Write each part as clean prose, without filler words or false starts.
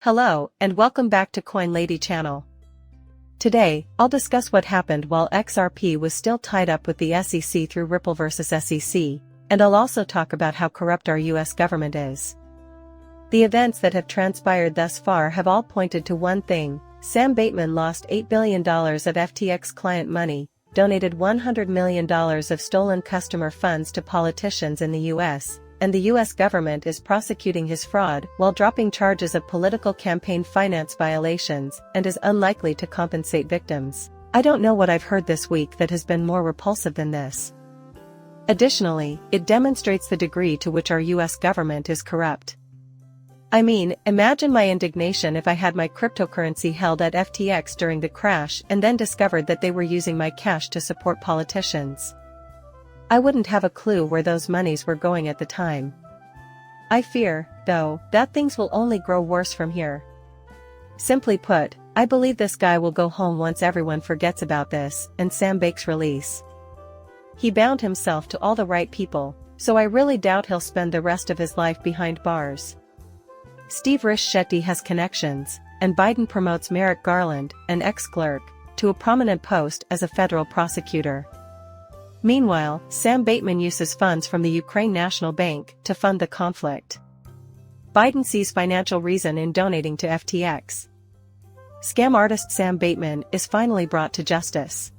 Hello, and welcome back to Coin Lady channel. Today, I'll discuss what happened while XRP was still tied up with the SEC through Ripple vs SEC, and I'll also talk about how corrupt our US government is. The events that have transpired thus far have all pointed to one thing: Sam Bateman lost $8 billion of FTX client money, donated $100 million of stolen customer funds to politicians in the US, and the US government is prosecuting his fraud while dropping charges of political campaign finance violations and is unlikely to compensate victims. I don't know what I've heard this week that has been more repulsive than this. Additionally, it demonstrates the degree to which our US government is corrupt. I mean, imagine my indignation if I had my cryptocurrency held at FTX during the crash and then discovered that they were using my cash to support politicians. I wouldn't have a clue where those monies were going at the time. I fear, though, that things will only grow worse from here. Simply put, I believe this guy will go home once everyone forgets about this and Sam Bake's release. He bound himself to all the right people, so I really doubt he'll spend the rest of his life behind bars. Steve Shetty has connections, and Biden promotes Merrick Garland, an ex-clerk, to a prominent post as a federal prosecutor. Meanwhile, Sam Bateman uses funds from the Ukraine National Bank to fund the conflict. Biden sees financial reason in donating to FTX. Scam artist Sam Bateman is finally brought to justice.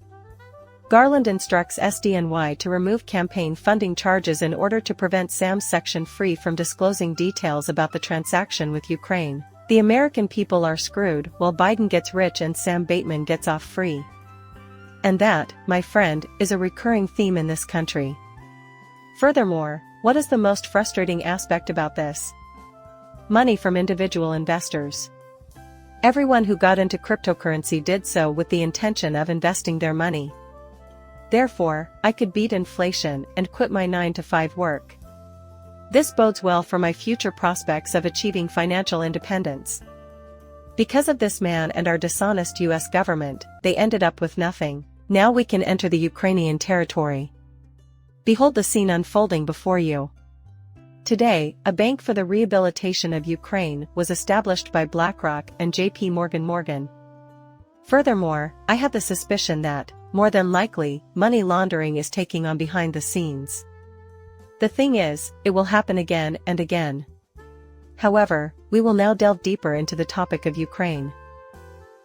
Garland instructs SDNY to remove campaign funding charges in order to prevent Sam's section free from disclosing details about the transaction with Ukraine. The American people are screwed while Biden gets rich and Sam Bateman gets off free. And that, my friend, is a recurring theme in this country. Furthermore, what is the most frustrating aspect about this? Money from individual investors. Everyone who got into cryptocurrency did so with the intention of investing their money. Therefore, I could beat inflation and quit my 9-to-5 work. This bodes well for my future prospects of achieving financial independence. Because of this man and our dishonest US government, they ended up with nothing. Now we can enter the Ukrainian territory. Behold the scene unfolding before you. Today, a bank for the rehabilitation of Ukraine was established by BlackRock and JP Morgan. Furthermore, I have the suspicion that, more than likely, money laundering is taking on behind the scenes. The thing is, it will happen again and again. However, we will now delve deeper into the topic of Ukraine.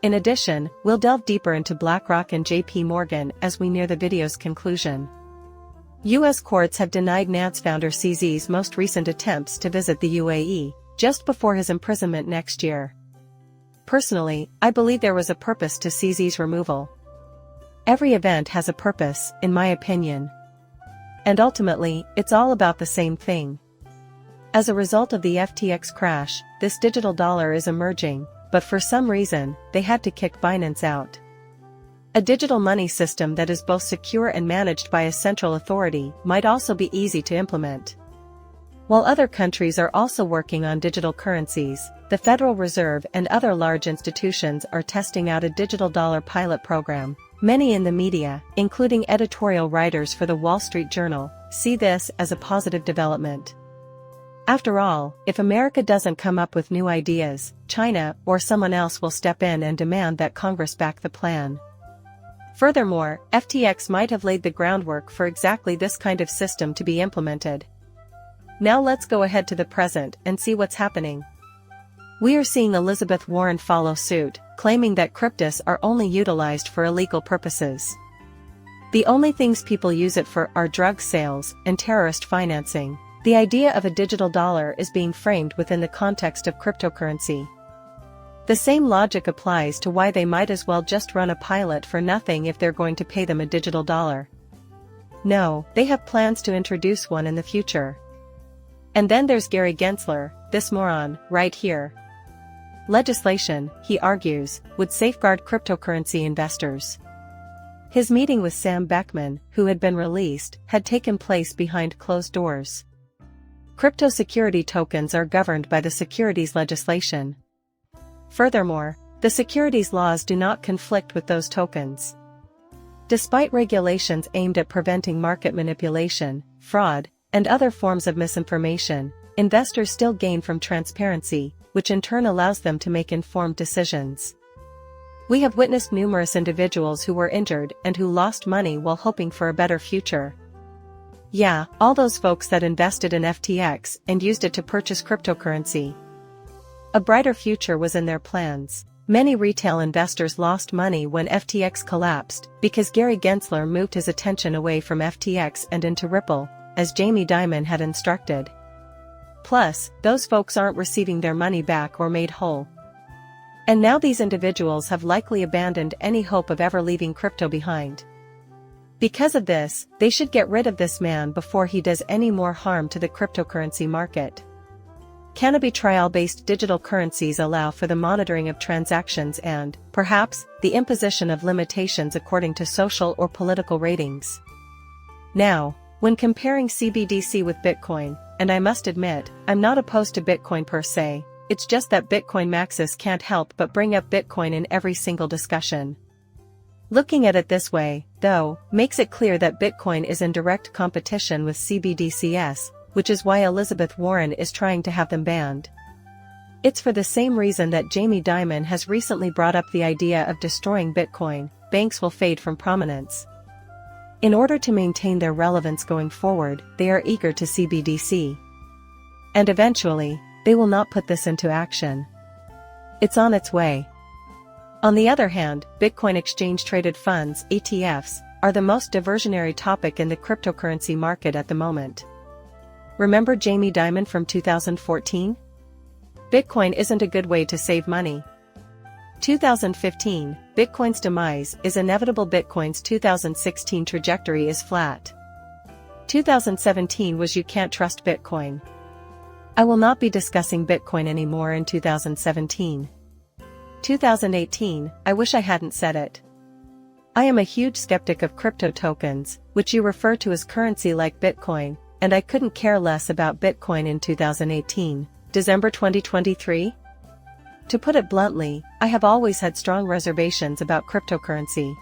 In addition, we'll delve deeper into BlackRock and JP Morgan as we near the video's conclusion. US courts have denied Nance founder CZ's most recent attempts to visit the UAE, just before his imprisonment next year. Personally, I believe there was a purpose to CZ's removal. Every event has a purpose, in my opinion. And ultimately, it's all about the same thing. As a result of the FTX crash, this digital dollar is emerging, but for some reason, they had to kick Binance out. A digital money system that is both secure and managed by a central authority might also be easy to implement. While other countries are also working on digital currencies, the Federal Reserve and other large institutions are testing out a digital dollar pilot program. Many in the media, including editorial writers for the Wall Street Journal, see this as a positive development. After all, if America doesn't come up with new ideas, China or someone else will step in and demand that Congress back the plan. Furthermore, FTX might have laid the groundwork for exactly this kind of system to be implemented. Now let's go ahead to the present and see what's happening. We are seeing Elizabeth Warren follow suit, claiming that cryptos are only utilized for illegal purposes. The only things people use it for are drug sales and terrorist financing. The idea of a digital dollar is being framed within the context of cryptocurrency. The same logic applies to why they might as well just run a pilot for nothing if they're going to pay them a digital dollar. No, they have plans to introduce one in the future. And then there's Gary Gensler, this moron, right here. Legislation, he argues, would safeguard cryptocurrency investors. His meeting with Sam Bankman, who had been released, had taken place behind closed doors. Crypto security tokens are governed by the securities legislation. Furthermore, the securities laws do not conflict with those tokens. Despite regulations aimed at preventing market manipulation, fraud, and other forms of misinformation, investors still gain from transparency, which in turn allows them to make informed decisions. We have witnessed numerous individuals who were injured and who lost money while hoping for a better future. Yeah, all those folks that invested in FTX and used it to purchase cryptocurrency. A brighter future was in their plans. Many retail investors lost money when FTX collapsed because Gary Gensler moved his attention away from FTX and into Ripple, as Jamie Dimon had instructed. Plus, those folks aren't receiving their money back or made whole. And now these individuals have likely abandoned any hope of ever leaving crypto behind. Because of this, they should get rid of this man before he does any more harm to the cryptocurrency market. Cannabis trial-based digital currencies allow for the monitoring of transactions and, perhaps, the imposition of limitations according to social or political ratings. Now, when comparing CBDC with Bitcoin, and I must admit, I'm not opposed to Bitcoin per se, it's just that Bitcoin maxis can't help but bring up Bitcoin in every single discussion. Looking at it this way, though, makes it clear that Bitcoin is in direct competition with CBDCs, which is why Elizabeth Warren is trying to have them banned. It's for the same reason that Jamie Dimon has recently brought up the idea of destroying Bitcoin. Banks will fade from prominence. In order to maintain their relevance going forward, they are eager to CBDC. And eventually, they will not put this into action. It's on its way. On the other hand, Bitcoin exchange-traded funds, ETFs, are the most diversionary topic in the cryptocurrency market at the moment. Remember Jamie Dimon from 2014? Bitcoin isn't a good way to save money. 2015, Bitcoin's demise is inevitable. Bitcoin's 2016 trajectory is flat. 2017 was you can't trust Bitcoin. I will not be discussing Bitcoin anymore in 2017. 2018, I wish I hadn't said it. I am a huge skeptic of crypto tokens, which you refer to as currency like Bitcoin, and I couldn't care less about Bitcoin in 2018, December 2023? To put it bluntly, I have always had strong reservations about cryptocurrency.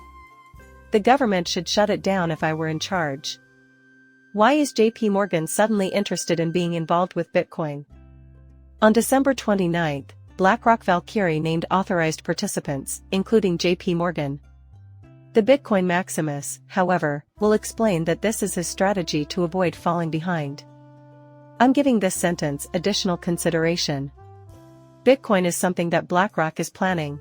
The government should shut it down if I were in charge. Why is JP Morgan suddenly interested in being involved with Bitcoin? On December 29, BlackRock Valkyrie named authorized participants, including JP Morgan. The Bitcoin Maximus, however, will explain that this is his strategy to avoid falling behind. I'm giving this sentence additional consideration. Bitcoin is something that BlackRock is planning.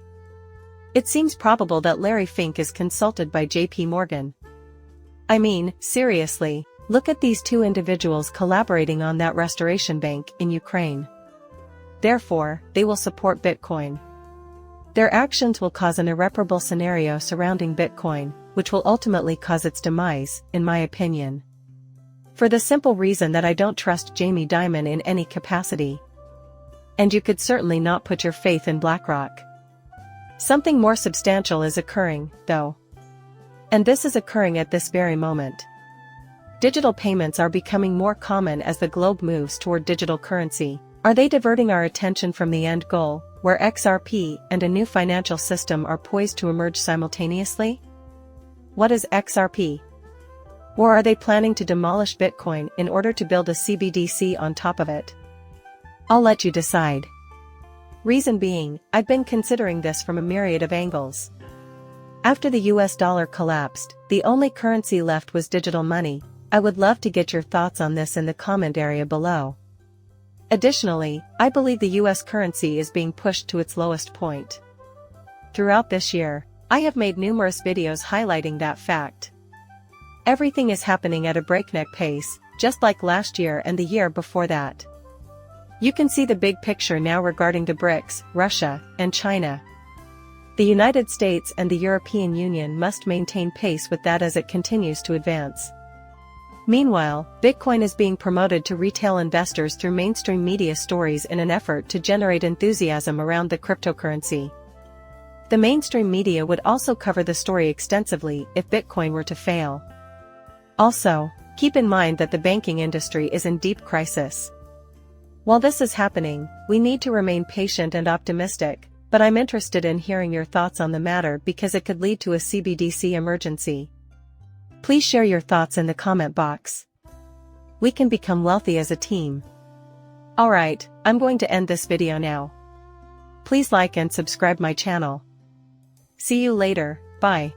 It seems probable that Larry Fink is consulted by JP Morgan. I mean, seriously, look at these two individuals collaborating on that restoration bank in Ukraine. Therefore, they will support Bitcoin. Their actions will cause an irreparable scenario surrounding Bitcoin, which will ultimately cause its demise, in my opinion. For the simple reason that I don't trust Jamie Dimon in any capacity. And you could certainly not put your faith in BlackRock. Something more substantial is occurring, though. And this is occurring at this very moment. Digital payments are becoming more common as the globe moves toward digital currency. Are they diverting our attention from the end goal, where XRP and a new financial system are poised to emerge simultaneously? What is XRP? Or are they planning to demolish Bitcoin in order to build a CBDC on top of it? I'll let you decide. Reason being, I've been considering this from a myriad of angles. After the US dollar collapsed, the only currency left was digital money. I would love to get your thoughts on this in the comment area below. Additionally, I believe the US currency is being pushed to its lowest point. Throughout this year, I have made numerous videos highlighting that fact. Everything is happening at a breakneck pace, just like last year and the year before that. You can see the big picture now regarding the BRICS, Russia, and China. The United States and the European Union must maintain pace with that as it continues to advance. Meanwhile, Bitcoin is being promoted to retail investors through mainstream media stories in an effort to generate enthusiasm around the cryptocurrency. The mainstream media would also cover the story extensively if Bitcoin were to fail. Also, keep in mind that the banking industry is in deep crisis. While this is happening, we need to remain patient and optimistic, but I'm interested in hearing your thoughts on the matter because it could lead to a CBDC emergency. Please share your thoughts in the comment box. We can become wealthy as a team. Alright, I'm going to end this video now. Please like and subscribe my channel. See you later, bye.